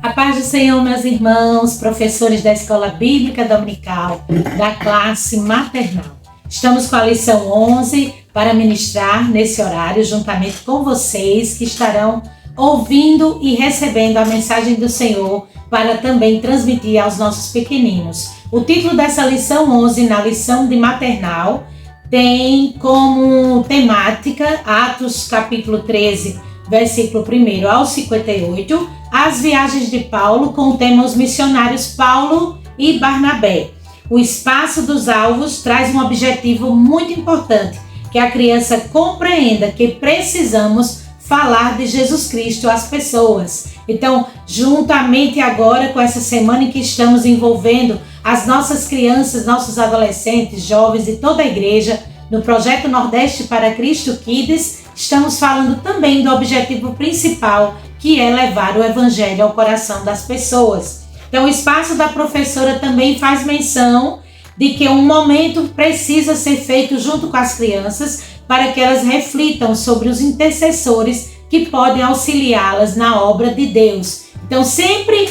A paz do Senhor, meus irmãos, professores da Escola Bíblica Dominical, da classe maternal. Estamos com a lição 11 para ministrar nesse horário, juntamente com vocês que estarão ouvindo e recebendo a mensagem do Senhor para também transmitir aos nossos pequeninos. O título dessa lição 11, na lição de maternal, tem como temática Atos capítulo 13, versículo 1 ao 58, as viagens de Paulo, com o tema Os missionários Paulo e Barnabé. O espaço dos alvos traz um objetivo muito importante, que a criança compreenda que precisamos falar de Jesus Cristo às pessoas. Então, juntamente agora com essa semana em que estamos envolvendo as nossas crianças, nossos adolescentes, jovens e toda a igreja, no projeto Nordeste para Cristo Kids, estamos falando também do objetivo principal, que é levar o evangelho ao coração das pessoas. Então, o espaço da professora também faz menção de que um momento precisa ser feito junto com as crianças para que elas reflitam sobre os intercessores que podem auxiliá-las na obra de Deus. Então, sempre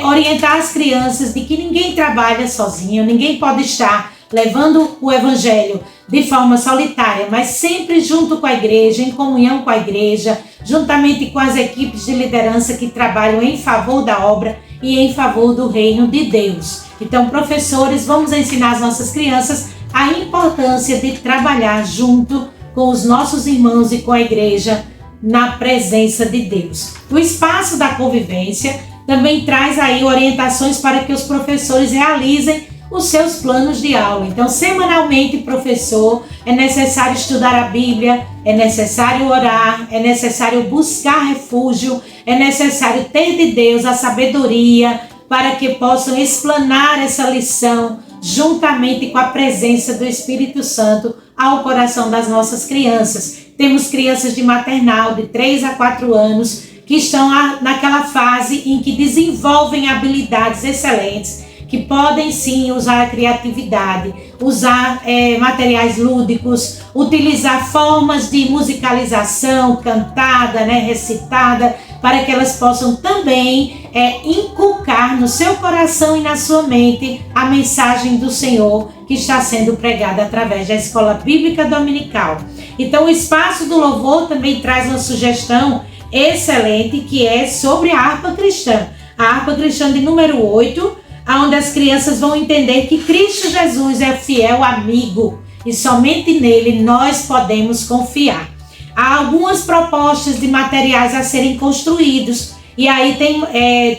orientar as crianças de que ninguém trabalha sozinho, ninguém pode estar levando o evangelho de forma solitária, mas sempre junto com a igreja, em comunhão com a igreja, juntamente com as equipes de liderança que trabalham em favor da obra e em favor do reino de Deus. Então, professores, vamos ensinar as nossas crianças a importância de trabalhar junto com os nossos irmãos e com a igreja na presença de Deus. O espaço da convivência também traz aí orientações para que os professores realizem os seus planos de aula. Então, semanalmente, professor, é necessário estudar a Bíblia, é necessário orar, é necessário buscar refúgio, é necessário ter de Deus a sabedoria para que possam explanar essa lição juntamente com a presença do Espírito Santo ao coração das nossas crianças. Temos crianças de maternal de 3 a 4 anos que estão naquela fase em que desenvolvem habilidades excelentes, que podem sim usar a criatividade, usar materiais lúdicos, utilizar formas de musicalização, cantada, recitada, para que elas possam também inculcar no seu coração e na sua mente a mensagem do Senhor que está sendo pregada através da Escola Bíblica Dominical. Então, o espaço do louvor também traz uma sugestão excelente, que é sobre a harpa cristã. A harpa cristã de número 8, onde as crianças vão entender que Cristo Jesus é fiel amigo e somente nele nós podemos confiar. Há algumas propostas de materiais a serem construídos, e aí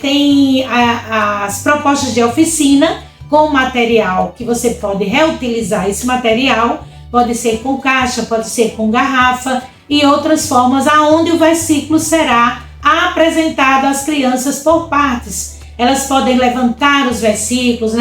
tem as propostas de oficina com material que você pode reutilizar. Esse material pode ser com caixa, pode ser com garrafa e outras formas, aonde o versículo será apresentado às crianças por partes. Elas podem levantar os versículos,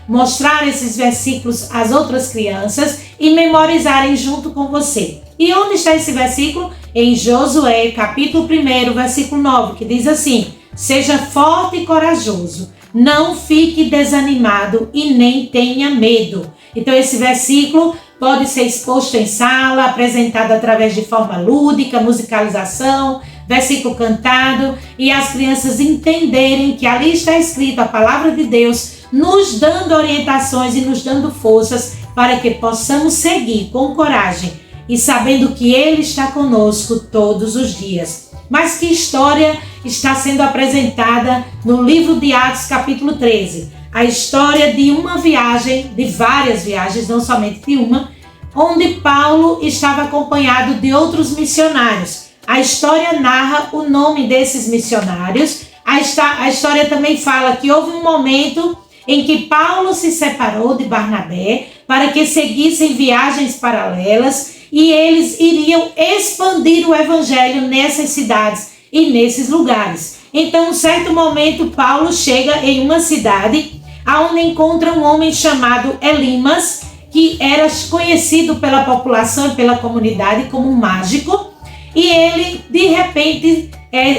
mostrar esses versículos às outras crianças e memorizarem junto com você. E onde está esse versículo? Em Josué, capítulo 1, versículo 9, que diz assim: seja forte e corajoso, não fique desanimado e nem tenha medo. Então, esse versículo pode ser exposto em sala, apresentado através de forma lúdica, musicalização, versículo cantado, e as crianças entenderem que ali está escrito a palavra de Deus, nos dando orientações e nos dando forças para que possamos seguir com coragem e sabendo que Ele está conosco todos os dias. Mas que história está sendo apresentada no livro de Atos, capítulo 13? A história de uma viagem, de várias viagens, não somente de uma, onde Paulo estava acompanhado de outros missionários. A história narra o nome desses missionários. A história também fala que houve um momento em que Paulo se separou de Barnabé para que seguissem viagens paralelas e eles iriam expandir o evangelho nessas cidades e nesses lugares. Então, em um certo momento, Paulo chega em uma cidade onde encontra um homem chamado Elimas, que era conhecido pela população e pela comunidade como um mágico, e ele, de repente,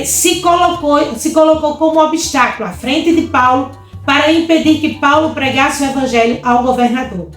se colocou como obstáculo à frente de Paulo para impedir que Paulo pregasse o evangelho ao governador.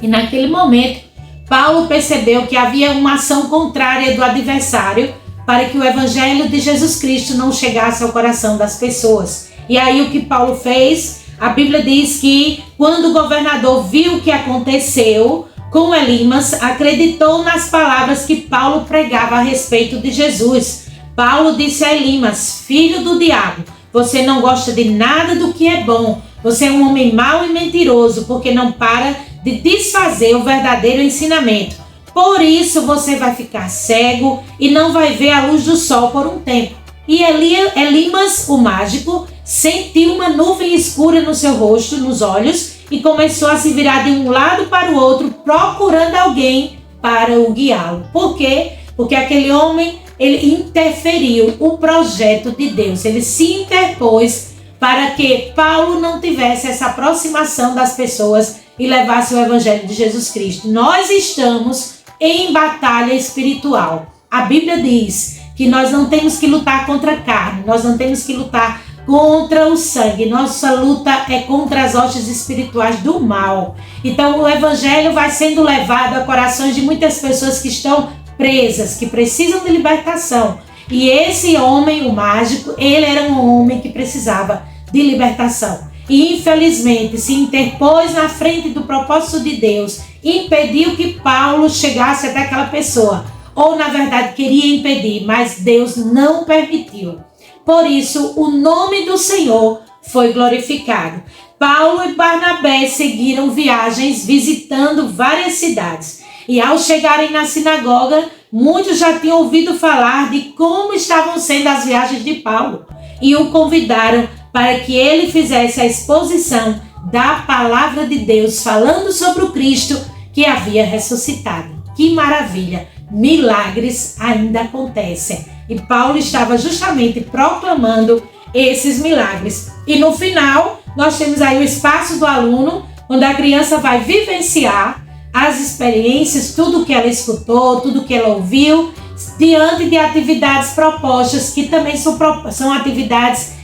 E naquele momento, Paulo percebeu que havia uma ação contrária do adversário para que o evangelho de Jesus Cristo não chegasse ao coração das pessoas. E aí o que Paulo fez? A Bíblia diz que quando o governador viu o que aconteceu com Elimas, acreditou nas palavras que Paulo pregava a respeito de Jesus. Paulo disse a Elimas: filho do diabo, você não gosta de nada do que é bom. Você é um homem mau e mentiroso, porque não para de desfazer o verdadeiro ensinamento. Por isso você vai ficar cego e não vai ver a luz do sol por um tempo. E Elimas, o mágico, sentiu uma nuvem escura no seu rosto, nos olhos, e começou a se virar de um lado para o outro, procurando alguém para o guiá-lo. Por quê? Porque aquele homem, ele interferiu o projeto de Deus. Ele se interpôs para que Paulo não tivesse essa aproximação das pessoas e levasse o evangelho de Jesus Cristo. Nós estamos em batalha espiritual. A Bíblia diz que nós não temos que lutar contra a carne, nós não temos que lutar contra o sangue. Nossa luta é contra as hostes espirituais do mal. Então o evangelho vai sendo levado a corações de muitas pessoas que estão presas, que precisam de libertação. E esse homem, o mágico, ele era um homem que precisava de libertação. E infelizmente se interpôs na frente do propósito de Deus, impediu que Paulo chegasse até aquela pessoa. Ou na verdade queria impedir, mas Deus não permitiu. Por isso o nome do Senhor foi glorificado. Paulo e Barnabé seguiram viagens visitando várias cidades. E ao chegarem na sinagoga, muitos já tinham ouvido falar de como estavam sendo as viagens de Paulo. E o convidaram para que ele fizesse a exposição da palavra de Deus, falando sobre o Cristo que havia ressuscitado. Que maravilha! Milagres ainda acontecem. E Paulo estava justamente proclamando esses milagres. E no final, nós temos aí o espaço do aluno, onde a criança vai vivenciar as experiências, tudo que ela escutou, tudo que ela ouviu, diante de atividades propostas, que também são atividades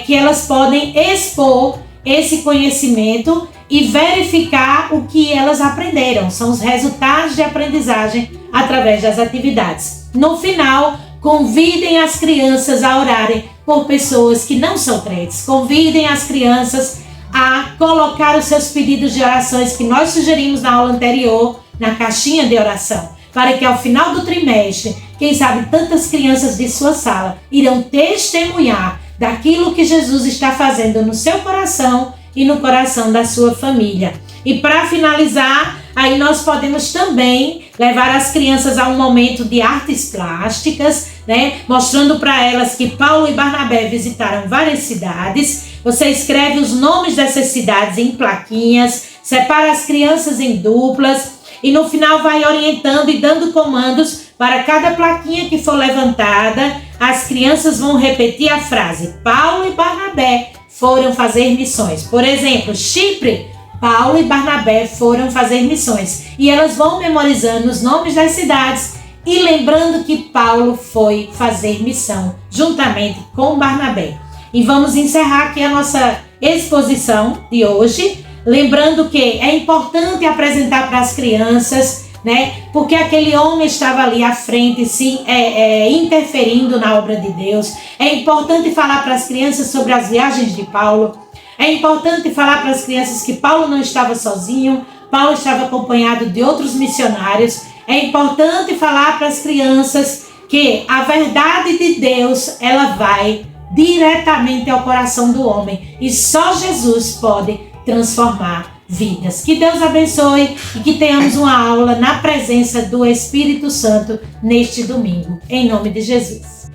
que elas podem expor esse conhecimento e verificar o que elas aprenderam. São os resultados de aprendizagem através das atividades. No final, convidem as crianças a orarem por pessoas que não são crentes. Convidem as crianças a colocar os seus pedidos de orações que nós sugerimos na aula anterior, na caixinha de oração, para que ao final do trimestre, quem sabe tantas crianças de sua sala irão testemunhar daquilo que Jesus está fazendo no seu coração e no coração da sua família. E para finalizar, aí nós podemos também levar as crianças a um momento de artes plásticas, né? Mostrando para elas que Paulo e Barnabé visitaram várias cidades. Você escreve os nomes dessas cidades em plaquinhas, separa as crianças em duplas e no final vai orientando e dando comandos para cada plaquinha que for levantada. As crianças vão repetir a frase: Paulo e Barnabé foram fazer missões. Por exemplo, Chipre, Paulo e Barnabé foram fazer missões. E elas vão memorizando os nomes das cidades e lembrando que Paulo foi fazer missão juntamente com Barnabé. E vamos encerrar aqui a nossa exposição de hoje, lembrando que é importante apresentar para as crianças, né? Porque aquele homem estava ali à frente, interferindo na obra de Deus. É importante falar para as crianças sobre as viagens de Paulo. É importante falar para as crianças que Paulo não estava sozinho, Paulo estava acompanhado de outros missionários. É importante falar para as crianças que a verdade de Deus, ela vai diretamente ao coração do homem e só Jesus pode transformar vidas. Que Deus abençoe e que tenhamos uma aula na presença do Espírito Santo neste domingo, em nome de Jesus.